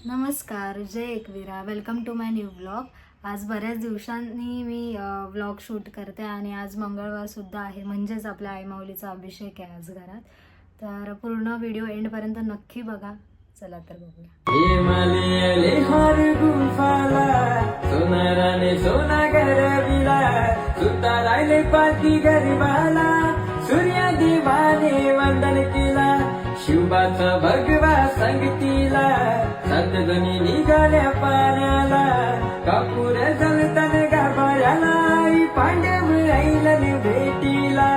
नमस्कार, जय Ekvira. Welcome to my new vlog. आज बऱ्याच दिवसांनी मी व्लॉग शूट करते आणि आज मंगळवार सुद्धा आहे, म्हणजेच आपल्या आई माऊलीचा अभिषेक आहे आज घरात. तर पूर्ण व्हिडिओ एंडपर्यंत नक्की बघा. चला तर बघूया. सूर्य देवाने वंदन केला, शिवबाचा भगवा संगतीला, सतधनी निघाल्या पाण्याला, कापूर जलतन गाभाऱ्याला, पांडव ऐलन भेटीला.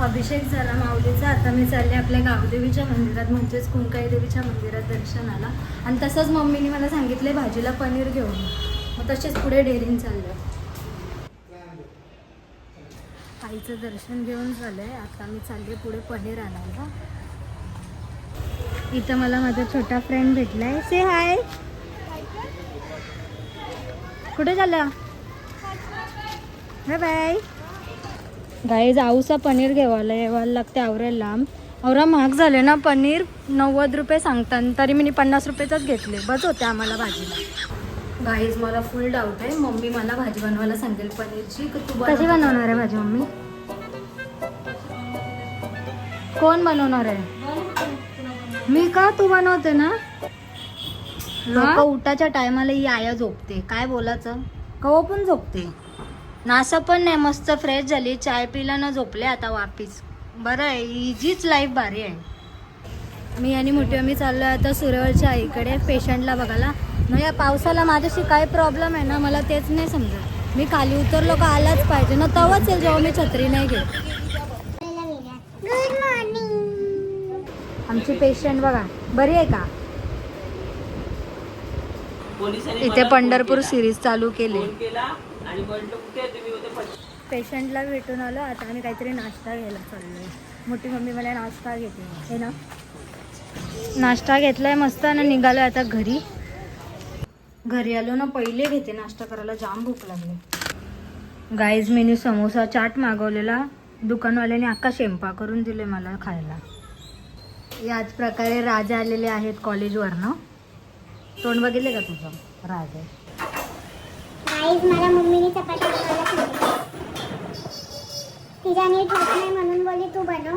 अभिषेक झाला माऊलीचा. आता मी चालले आपल्या गावदेवीच्या मंदिरात, म्हणजेच कुंकाई देवीच्या मंदिरात दर्शनाला. आणि तसंच मम्मीने मला सांगितले भाजीला पनीर घेऊन, मग तसेच पुढे डेअरीन चाललं. आईचं दर्शन घेऊन झालंय, आता मी चालले पुढे पनीर आणायला. इथं मला माझा छोटा फ्रेंड भेटलाय. से हाय. कुठे चालला? Bye bye. गाईज आऊसा पनीर घेवायला यायला लागते. आवरायला लांब, आवरा महाग झाले ना पनीर. 90 रुपये सांगतात, तरी मी 50 रुपयेचाच घेतले, बस होते आम्हाला भाजीला. गाईज मला फुल डाऊट आहे, मम्मी मला भाजी बनवायला सांगेल पनीरची. तू कशी बनवणार आहे भाजी मम्मी? कोण बनवणार आहे? मी का? तू बनवते ना. लोक उठाच्या टायमाला ही आया झोपते, काय बोलायचं. कवा पण झोपते, नासा पण नाही. मस्त फ्रेश झाली, चाय पिला ना झोपले आता वापिस. बरं आहे, हिचीच लाईफ भारी आहे. मी आणि मोठी आम्ही चाललो आता सूर्यवरच्या आईकडे पेशंटला बघायला. मग या पावसाला माझ्याशी काय प्रॉब्लेम आहे ना, मला तेच नाही समजत. मी खाली उतरलो का आलाच पाहिजे ना, तेव्हाच येईल जेव्हा मी छत्री नाही घेत. Good morning. आमची पेशंट बघा, बरी आहे का? इथे पंढरपूर सिरीज चालू केली. पेशंटला भेटून आलो. आता आम्ही काहीतरी नाश्ता घ्यायला चाललोय. मोठी मम्मी मला नाश्ता घेते हे ना. नाश्ता घेतलाय मस्त आणि निघालो आता घरी. घरी आलो ना पहिले घेते नाश्ता करायला, जाम भूक लागली. गाईज मेन्यू समोसा चाट मागवलेला, दुकानवाल्याने अख्खा शेंपा करून दिले मला खायला. याच प्रकारे राजा आलेले आहेत कॉलेजवरनं. तोंड बघितले का तुझं? राज आहे. गाईज मला मम्मीने चपाती बनवायला सांगितली. तिच्या नीट होत नाही म्हणून बोलली तू बनव.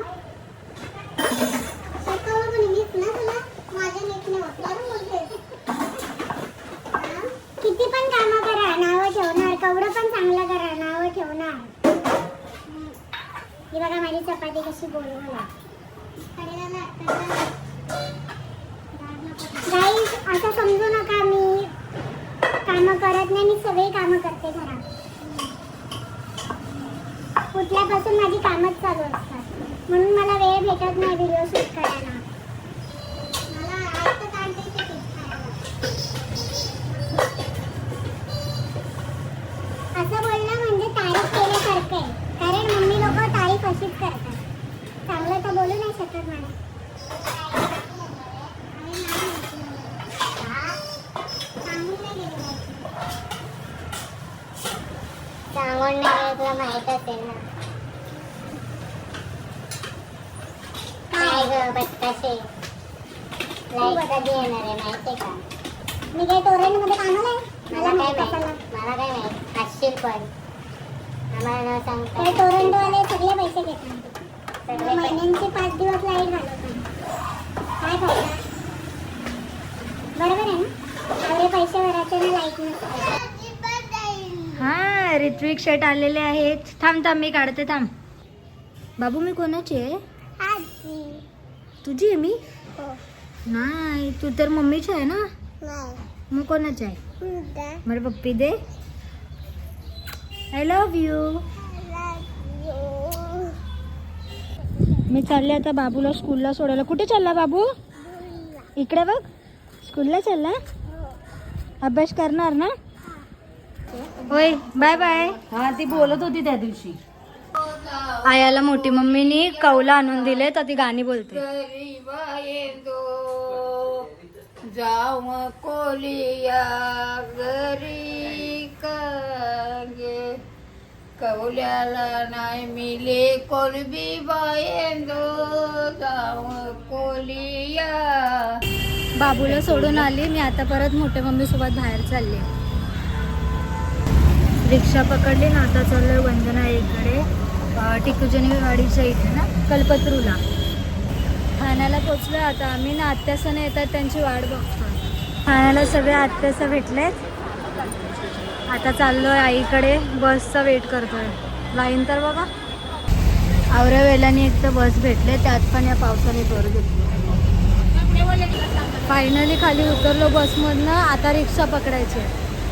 सकाळी बनलीस ना, तुला माझ्या नीटने होत बोलते. किती पण कामं करा, नावं ठेवणार. केवढं पण चांगलं करा, नावं ठेवणार. ही बघा माझी चपाती कशी बोलवणार. गाईज असं समजू नका मी कामं करत नाही, मी सगळी कामं करते घरात. उठल्यापासून माझी कामच चालू असतात, म्हणून मला वेळ भेटत नाही व्हिडिओ शूट करायला. असं बोलणं म्हणजे तारीफ केल्यासारखं आहे, कारण मम्मी लोक तारीफ अशीच करतात. चांगलं तर बोलू नाही शकत मला. सांगून नाही तुला माहितच आहे ना. काय ग बट्टाशे, लाईट कधी येणार आहे माहितीये का? मी काय टोरेंटमध्ये कामाला आहे? मला काय माहित असशील पण आम्हाला न सांगता. ते टोरेंटवाले सगळे पैसे घेतात, सगळे महिन्यांचे 5 दिवस लाईट घालवतात. काय फायदा? बरोबर आहे ना, एवढे पैसे भरायचे ना लाईट नसते. हा ऋत्विक शेट आलेले आहेत. थांब मी काढते, थांब. बाबू मी कोणाची आहे? तुझी आहे मी? नाही, तू तर मम्मीची आहे ना. मग कोणाची आहे? मला पप्पी दे. I love you. मी चालले आता बाबूला स्कूलला सोडायला. कुठे चालला बाबू? इकडे बघ, स्कूलला चालला. अभ्यास करणार ना? होय, बाय बाय. हा ती बोलत होती त्या दिवशी. आयाला मोठी मम्मीनी कौला आणून दिले तर ती गाणी बोलते. जाऊ कोलिया घरी कागे कवल्याला नाही मिले कोलबी बायंदो जाव कोलिया. बाबूला सोडून आली मी, आता परत मोठ्या मम्मी सोबत बाहेर चालले. रिक्षा पकडली ना, आता चाललोय वंदना इकडे टिकूजनी वाडीच्या इथे ना, कल्पतरूला. ठाण्याला पोचलोय आता आम्ही ना. आत्यासण येतात त्यांची वाट बघतोय. ठाण्याला सगळे आत्यासं भेटलेत. आता चाललोय आईकडे, बसचा वेट करतोय. लाईन तर बघा, आवऱ्या वेळाने एक तर बस भेटले, त्यात पण या पावसाने जोर घेतली. फायनली खाली उतरलो बसमधनं. आता रिक्षा पकडायची.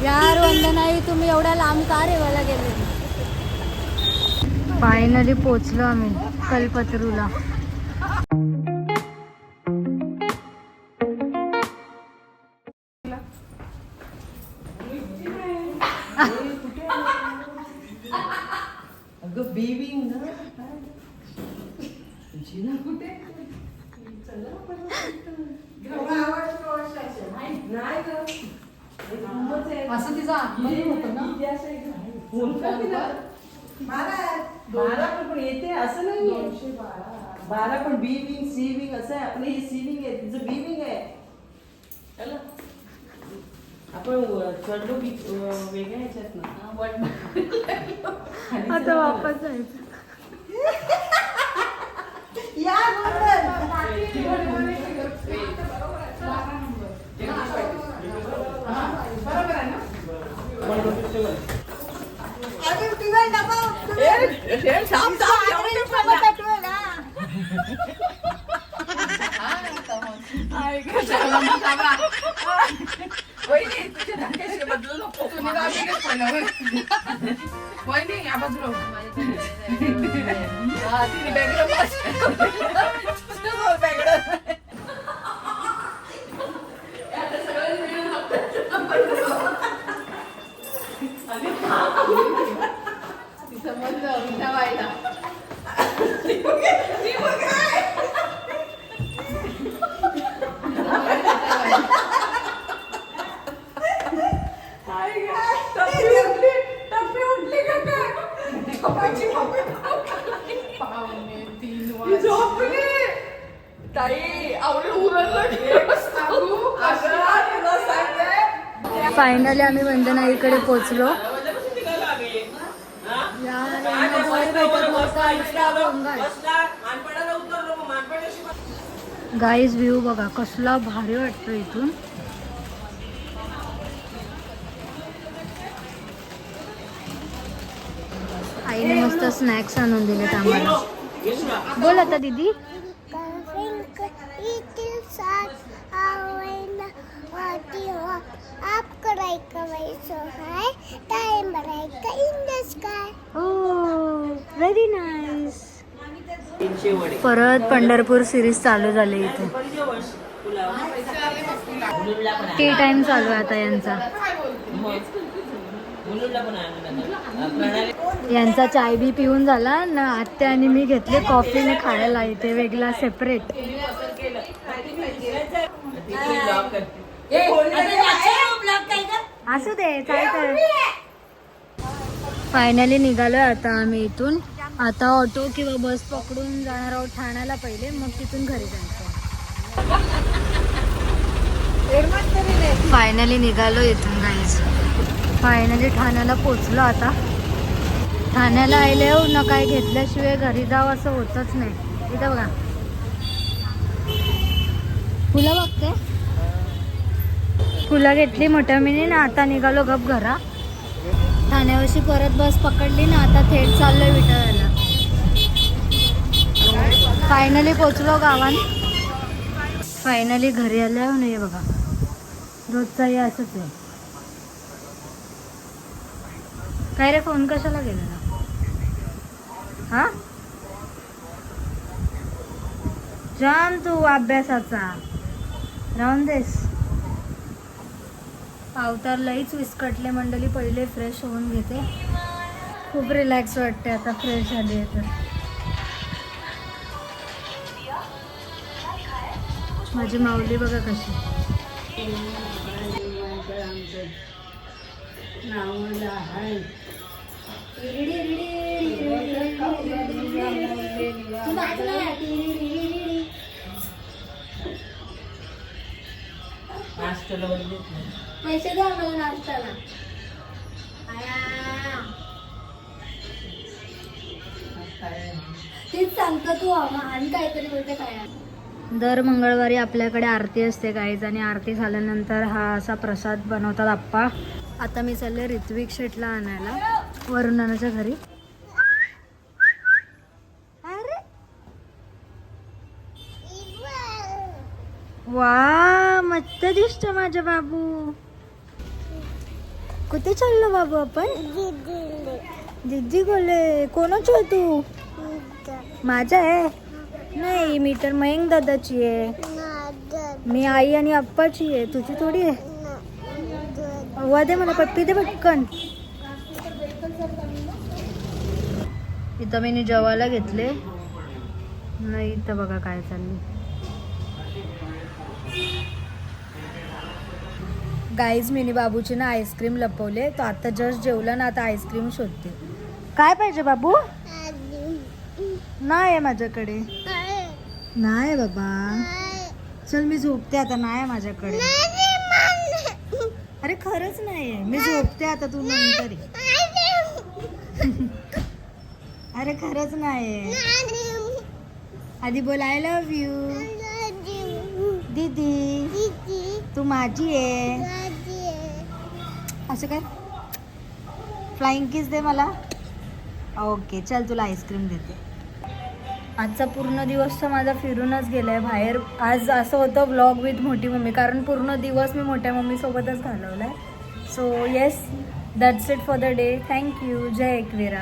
यार वंदनाई, तुम्ही एवढ्या लांब का रेवायला गेले? फायनली पोचलो आम्ही कल्पतरूला. असं तिचा आत्महत्या होतं ना. बारा पण येते असं नाही. 12 पण बी विंग सी विंग असं आहे. आपलं हे सी विंग आहे, तिचं बी विंग आहे. कळलं? आपण चढलो की वेगळ्या ह्याच्यात ना. आता वापस जायचं. या बरोबर आहे ना. फायनली आम्ही वंदनाईकडे पोचलो. गाईज व्ह्यू बघा कसला भारी वाटतो इथून. आईने मस्त स्नॅक्स आणून दिलेत आम्हाला. बोल आता दीदी. Very nice. परत पंढरपूर सिरीज चालू झाली इथे. टी टाइम चालू आहे आता यांचा. यांचा चाय बी पिऊन झाला ना. आत्या आणि मी घेतले कॉफीने खायला इथे वेगळा सेपरेट. असू दे काय तर. फायनली निघालोय आता आम्ही इथून. आता ऑटो किंवा बस पकडून जाणार आहोत ठाण्याला पहिले, मग तिथून घरी जायचं. फायनली निघालो इथून गाईज. फायनली ठाण्याला पोचलो आता. ठाण्याला आले ना, काय घेतल्याशिवाय घरी जावं असं होतच नाही. इथं बघा फुलं बघते. फुलं घेतली मोठ्या मिनी ना. आता निघालो गप घरा. ठाण्यावरशी परत बस पकडली ना. आता थेट चाललोय विटाळ्याला. फायनली पोचलो गावात. फायनली घरी आल्यावर नाही बघा. रोजचा हे असंच आहे. काय रे फोन कशाला गेला? हा जाम तू अभ्यासाचा राहून देस. अवतार लईच विस्कटले मंडळी. पहिले फ्रेश होऊन घेते. खूप रिलॅक्स वाटते आता फ्रेश झाली आहे तर. माझी माऊली बघा कशी. नावाला हाय काहीच नाही. नाश्त्याला वगैरे देत नाही. पैसे द्या मला नाश्त्याला. तीच सांगतो तू आणि काहीतरी बोलते काय. दर मंगळवारी आपल्याकडे आरती असते गाईज आणि आरती झाल्यानंतर हा असा प्रसाद बनवतात आप्पा. आता मी चालले ऋत्विक शेटला आणायला वरुणाच्या घरी. अरे वा मस्त दिसतो माझा बाबू. कुठे चाललो बाबू आपण? जिज्जी बोले. कोणाची आहे तू? माझा आहे नाही, मी तर मयंक दादाची आहे. मी आई आणि आप्पाची आहे, तुझी थोडी आहे. वा दे मला पप्पी दे पटकन. इथं मी जेवायला घेतले नाही. इथं बघा काय चाललंय. गाईज मिनी बाबूची ना आईस्क्रीम लपवले. तो आता जस्ट जेवला ना, आता आईस्क्रीम शोधते. काय पाहिजे बाबू? नाही आहे माझ्याकडे. नाही बाबा, चल मी झोपते आता. नाही माझ्याकडे. अरे खरंच नाही, मी झोपते आता, तू नंतर ये. अरे खरंच नाही. आधी बोल आय लव्ह यू. दीदी तू माझी आहे. असं काय? फ्लाइंग किस दे मला. ओके चल, तुला आईस्क्रीम देते. आजचा पूर्ण दिवस तर माझा फिरूनच गेलाय बाहेर. आज असं होतं व्लॉग विथ मोठी मम्मी, कारण पूर्ण दिवस मी मोठ्या मम्मीसोबतच घालवलाय. So yes, that's it for the day. Thank you. जय एकविरा.